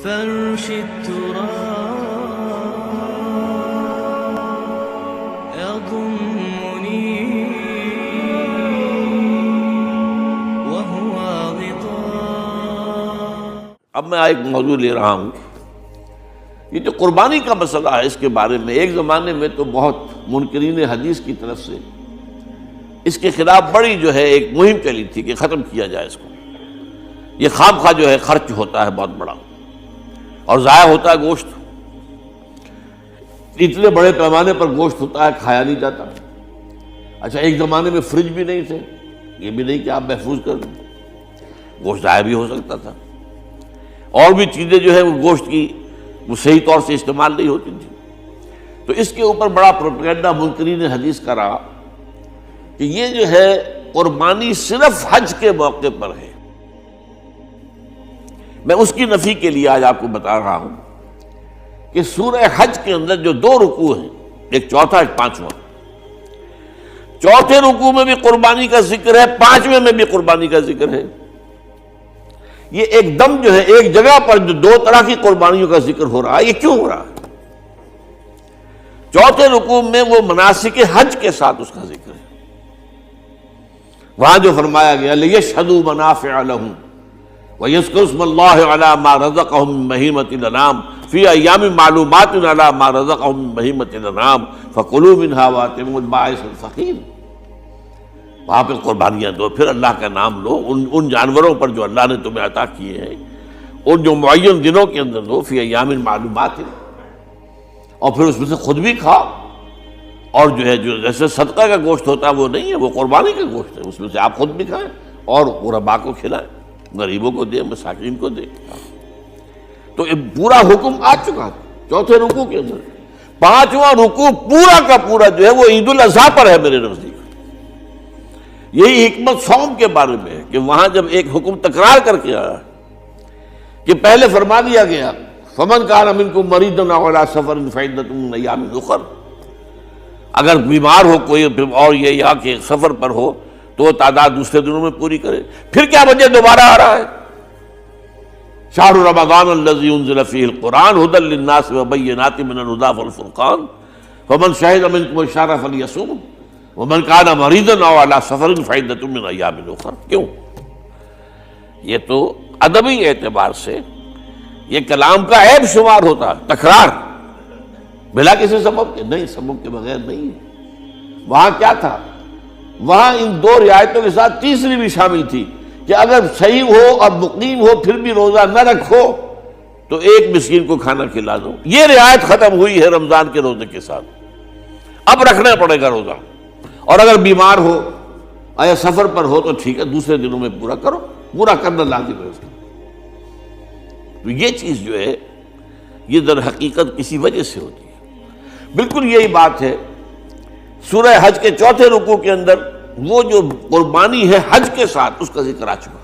فرش التراب يضمني وهو غطاء. اب میں ایک موضوع لے رہا ہوں، یہ جو قربانی کا مسئلہ ہے، اس کے بارے میں ایک زمانے میں تو بہت منکرین حدیث کی طرف سے اس کے خلاف بڑی جو ہے ایک مہم چلی تھی کہ ختم کیا جائے اس کو. یہ خام خواہ جو ہے خرچ ہوتا ہے بہت بڑا اور ضائع ہوتا ہے گوشت، اتنے بڑے پیمانے پر گوشت ہوتا ہے کھایا نہیں جاتا. اچھا، ایک زمانے میں فریج بھی نہیں تھے، یہ بھی نہیں کہ آپ محفوظ کر دیں، گوشت ضائع بھی ہو سکتا تھا، اور بھی چیزیں جو ہے وہ گوشت کی وہ صحیح طور سے استعمال نہیں ہوتی تھی. تو اس کے اوپر بڑا پروپیگنڈا منکرین حدیث کا رہا کہ یہ جو ہے قربانی صرف حج کے موقع پر ہے. میں اس کی نفی کے لیے آج آپ کو بتا رہا ہوں کہ سورہ حج کے اندر جو دو رکوع ہیں، ایک چوتھا ایک پانچواں، چوتھے رکوع میں بھی قربانی کا ذکر ہے، پانچویں میں بھی قربانی کا ذکر ہے. یہ ایک دم جو ہے ایک جگہ پر جو دو طرح کی قربانیوں کا ذکر ہو رہا ہے، یہ کیوں ہو رہا ہے؟ چوتھے رکوع میں وہ مناسک حج کے ساتھ اس کا ذکر ہے، وہاں جو فرمایا گیا لِيَشْهَدُوا مَنَافِعَ لَهُمْ وَيَذْكُرُوا اسْمَ اللَّهِ عَلَىٰ مَا رَزَقَهُم مِّن بَهِيمَةِ الْأَنْعَامِ فِي أَيَّامٍ مَّعْلُومَاتٍ عَلَىٰ مَا رَزَقَهُم مِّن بَهِيمَةِ الْأَنْعَامِ فَكُلُوا مِنْهَا وَأَطْعِمُوا الْبَائِسَ الْفَقِيرَ. وہاں پہ قربانیاں دو، پھر اللہ کا نام لو ان جانوروں پر جو اللہ نے تمہیں عطا کیے ہیں، اور جو معین دنوں کے اندر دو، فی ایام معلومات، اور پھر اس میں سے خود بھی کھاؤ. اور جو ہے جو جیسے صدقہ کا گوشت ہوتا ہے وہ نہیں ہے، وہ قربانی کا گوشت ہے، اس میں سے آپ خود بھی کھائیں اور غرباء کو کھلائیں، غریبوں کو دیں، مساکین کو دیں. تو یہ پورا حکم آ چکا ہے چوتھے رکوع کے اندر. پانچواں رکوع پورا کا پورا جو ہے وہ عید الاضحیٰ پر ہے میرے نزدیک. یہی حکمت صوم کے بارے میں ہے کہ وہاں جب ایک حکم تکرار کر کے آیا کہ پہلے فرما دیا گیا فَمَنْ كَانَ مِنْكُمْ مَرِيضًا أَوْ عَلَىٰ سَفَرٍ فَعِدَّةٌ مِّنْ أَيَّامٍ أُخَرَ، اگر بیمار ہو کوئی اور یہ یا کہ سفر پر ہو تو وہ تعداد دوسرے دنوں میں پوری کرے. پھر کیا وجہ دوبارہ آ رہا ہے؟ شہر رمضان الذی انزل فیہ القرآن ھدی للناس وبینات من الھدی والفرقان فمن شہد منکم الشہر فلیصمہ ومن کان مریضا او علی سفر فعدۃ من ایام اخر. کیوں؟ یہ تو ادبی اعتبار سے یہ کلام کا عیب شمار ہوتا ہے، تکرار بلا کسی سبب کے نہیں، سبب کے بغیر نہیں ہے. وہاں کیا تھا؟ وہاں ان دو رعایتوں کے ساتھ تیسری بھی شامل تھی کہ اگر صحیح ہو اور مقیم ہو پھر بھی روزہ نہ رکھو تو ایک مسکین کو کھانا کھلا دو. یہ رعایت ختم ہوئی ہے رمضان کے روزے کے ساتھ، اب رکھنا پڑے گا روزہ. اور اگر بیمار ہو یا سفر پر ہو تو ٹھیک ہے، دوسرے دنوں میں پورا کرو، پورا کرنا لازم ہے اس کا. تو یہ چیز جو ہے یہ در حقیقت کسی وجہ سے ہوتی ہے. بالکل یہی بات ہے سورہ حج کے چوتھے رکوع کے اندر وہ جو قربانی ہے حج کے ساتھ اس کا ذکر آ چکا.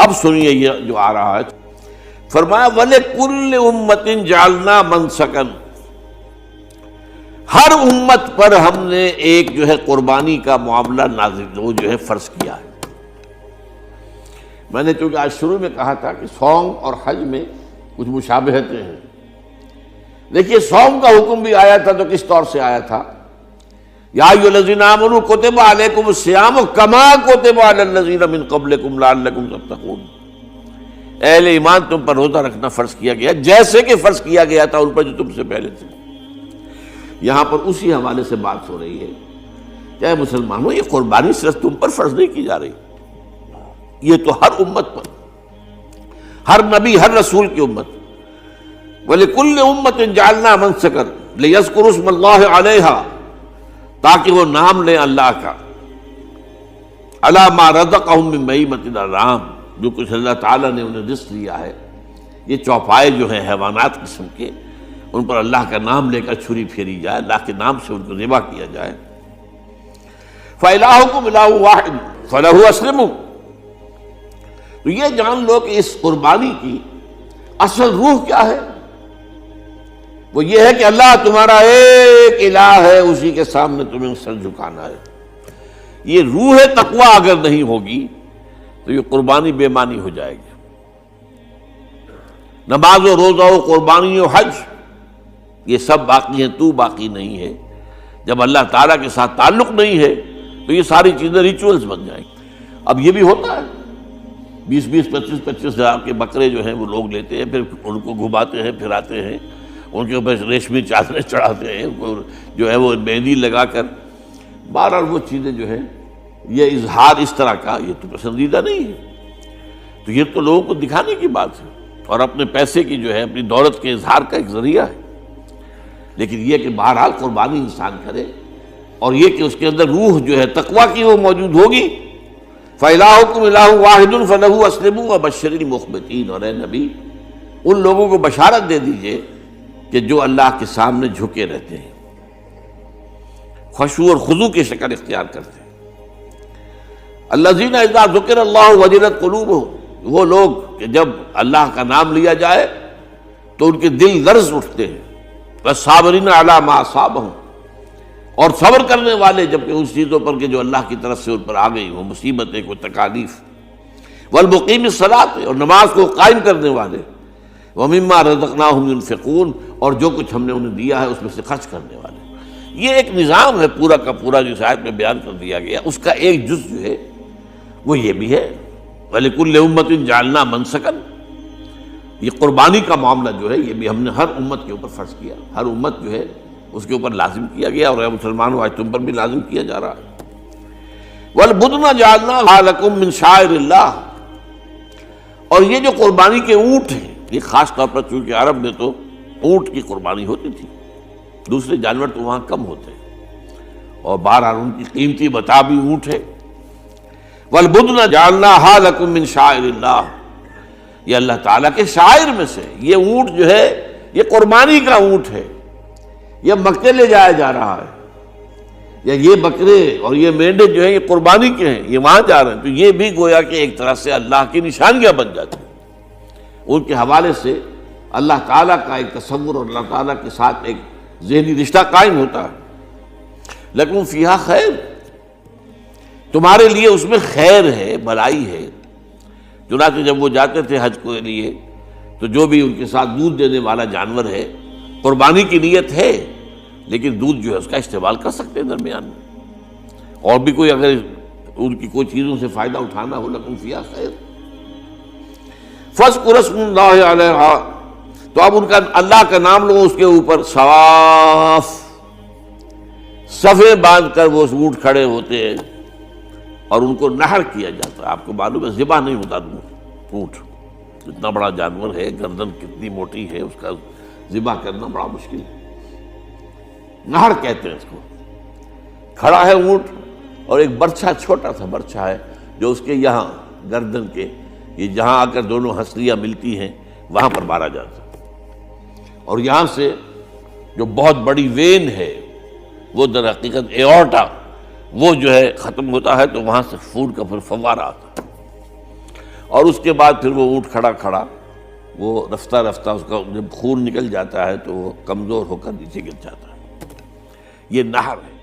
اب سنیے یہ جو آ رہا ہے، فرمایا وَلِكُلِّ أُمَّةٍ جَعَلْنَا مَنْسَكًا، ہر امت پر ہم نے ایک جو ہے قربانی کا معاملہ نازل وہ جو ہے فرض کیا ہے. میں نے چونکہ آج شروع میں کہا تھا کہ صوم اور حج میں کچھ مشابہتیں ہیں. دیکھیے صوم کا حکم بھی آیا تھا تو کس طور سے آیا تھا؟ یا ایھا الذین آمنوا کتب علیکم الصیام کما کتب علی الذین من قبلکم لعلکم تتقون. اہل ایمان تم پر روزہ رکھنا فرض کیا گیا جیسے کہ فرض کیا گیا تھا ان پر جو تم سے پہلے تھے. یہاں پر اسی حوالے سے بات ہو رہی ہے کہ اے مسلمانوں یہ قربانی صرف تم پر فرض نہیں کی جا رہی، یہ تو ہر امت پر، ہر نبی ہر رسول کی امت. وَلِكُلِّ أُمَّةٍ جَعَلْنَا مَنْسَكًا لِيَذْكُرُوا اسْمَ اللَّهِ عَلَيْهَا، تاکہ وہ نام لیں اللہ کا، عَلَىٰ مَا رَزَقَهُم مِّن بَهِیمَةِ الْأَنْعَامِ، جو کچھ اللہ تعالیٰ نے انہیں رزق دیا ہے. یہ چوپائے جو ہیں حیوانات قسم کے، ان پر اللہ کا نام لے کر چھری پھیری جائے، اللہ کے نام سے ان کو ذبح کیا جائے. فَإِلَٰهُكُمْ إِلَٰهٌ وَاحِدٌ فَلَهُ أَسْلِمُوا. تو یہ جان لو کہ اس قربانی کی اصل روح کیا ہے؟ وہ یہ ہے کہ اللہ تمہارا ایک الہ ہے، اسی کے سامنے تمہیں سر جھکانا ہے. یہ روح تقوی اگر نہیں ہوگی تو یہ قربانی بے معنی ہو جائے گی. نماز و روزہ و قربانی و حج یہ سب باقی ہیں، تو باقی نہیں ہے۔ جب اللہ تعالیٰ کے ساتھ تعلق نہیں ہے تو یہ ساری چیزیں ریچولز بن جائیں گی۔ اب یہ بھی ہوتا ہے، 20-25 ہزار کے بکرے جو ہیں وہ لوگ لیتے ہیں، پھر ان کو گھماتے ہیں، پھراتے ہیں، ان کے اوپر ریشمی چادریں چڑھاتے ہیں، ان کو جو ہے وہ مہندی لگا کر، بہرحال وہ چیزیں جو ہے یہ اظہار اس طرح کا یہ تو پسندیدہ نہیں ہے۔ تو یہ تو لوگوں کو دکھانے کی بات ہے اور اپنے پیسے کی جو ہے اپنی دولت کے اظہار کا ایک ذریعہ ہے، لیکن یہ کہ بہرحال قربانی انسان کرے اور یہ کہ اس کے اندر روح جو ہے تقویٰ کی وہ موجود ہوگی۔ فَإِلَٰهُكُمْ إِلَٰهٌ وَاحِدٌ فَلَهُ أَسْلِمُوا وَبَشِّرِ الْمُخْبِتِينَ، اور اے نبی ان لوگوں کو بشارت دے دیجئے کہ جو اللہ کے سامنے جھکے رہتے ہیں، خشوع اور خضوع کی شکل اختیار کرتے ہیں۔ الَّذِينَ إِذَا ذُكِرَ اللَّهُ وَجِلَتْ قُلُوبُهُمْ، وہ لوگ کہ جب اللہ کا نام لیا جائے تو ان کے دل لرز اٹھتے ہیں۔ وَالصَّابِرِينَ عَلَىٰ مَا أَصَابَهُمْ، اور صبر کرنے والے جبکہ ان چیزوں پر کہ جو اللہ کی طرف سے ان پر آ گئی، وہ مصیبتیں، کوئی تکالیف۔ والمقیم الصلاۃ، اور نماز کو قائم کرنے والے۔ ومما رزقناہم ينفقون، اور جو کچھ ہم نے انہیں دیا ہے اس میں سے خرچ کرنے والے۔ یہ ایک نظام ہے پورا کا پورا جو اس آیت میں بیان کر دیا گیا، اس کا ایک جز جو ہے وہ یہ بھی ہے وَلِكُلِّ أُمَّةٍ جَعَلْنَا مَنسَكًا، یہ قربانی کا معاملہ جو ہے یہ بھی ہم نے ہر امت کے اوپر فرض کیا، ہر امت جو ہے اس کے اوپر لازم کیا گیا، اور اے مسلمانوں آج تم پر بھی لازم کیا جا رہا ہے۔ وَالْبُدْنَ جَعَلْنَاهَا لَكُم مِّن شَعَائِرِ اللَّهِ، اور یہ جو قربانی کے اونٹ ہیں، یہ خاص طور پر چونکہ عرب میں تو اونٹ کی قربانی ہوتی تھی، دوسرے جانور تو وہاں کم ہوتے ہیں، اور بہرحال ان کی قیمتی متاع بھی اونٹ ہے۔ وَالْبُدْنَ جَعَلْنَاهَا لَكُم مِّن شَعَائِرِ اللَّهِ، یہ اللہ تعالیٰ کے شاعر میں سے یہ اونٹ جو ہے یہ قربانی کا اونٹ ہے، یہ مکے لے جایا جا رہا ہے، یا یہ بکرے اور یہ مینڈے جو ہیں یہ قربانی کے ہیں، یہ وہاں جا رہے ہیں، تو یہ بھی گویا کہ ایک طرح سے اللہ کی نشانیاں بن جاتی ہیں۔ ان کے حوالے سے اللہ تعالیٰ کا ایک تصور اور اللہ تعالیٰ کے ساتھ ایک ذہنی رشتہ قائم ہوتا ہے۔ لیکن فیہا خیر، تمہارے لیے اس میں خیر ہے، بھلائی ہے۔ چنانچہ جب وہ جاتے تھے حج کے لیے تو جو بھی ان کے ساتھ دودھ دینے والا جانور ہے، قربانی کی نیت ہے لیکن دودھ جو ہے اس کا استعمال کر سکتے ہیں درمیان میں، اور بھی کوئی اگر ان کی کوئی چیزوں سے فائدہ اٹھانا ہو، لکم فیہا خیر۔ فاذکروا اسم اللہ علیہا، تو اب ان کا اللہ کا نام لو اس کے اوپر، صواف، صفیں باندھ کر وہ اونٹ کھڑے ہوتے ہیں اور ان کو نحر کیا جاتا ہے۔ آپ کو معلوم ہے ذبح نہیں ہوتا اونٹ، اتنا بڑا جانور ہے، گردن کتنی موٹی ہے، اس کا ذبح کرنا بڑا مشکل ہے، نہر کہتے ہیں اس کو۔ کھڑا ہے اونٹ اور ایک برچھا، چھوٹا سا برچھا ہے جو اس کے یہاں گردن کے یہ جہاں آ کر دونوں ہنسلیاں ملتی ہیں وہاں پر مارا جاتا ہے، اور یہاں سے جو بہت بڑی وین ہے وہ در حقیقت ایورٹا، وہ جو ہے ختم ہوتا ہے، تو وہاں سے خون کا پھر فوارہ آتا ہے، اور اس کے بعد پھر وہ اونٹ کھڑا کھڑا وہ رفتہ رفتہ اس کا جب خون نکل جاتا ہے تو وہ کمزور ہو کر نیچے گر جاتا ہے۔ یہ نہر ہے۔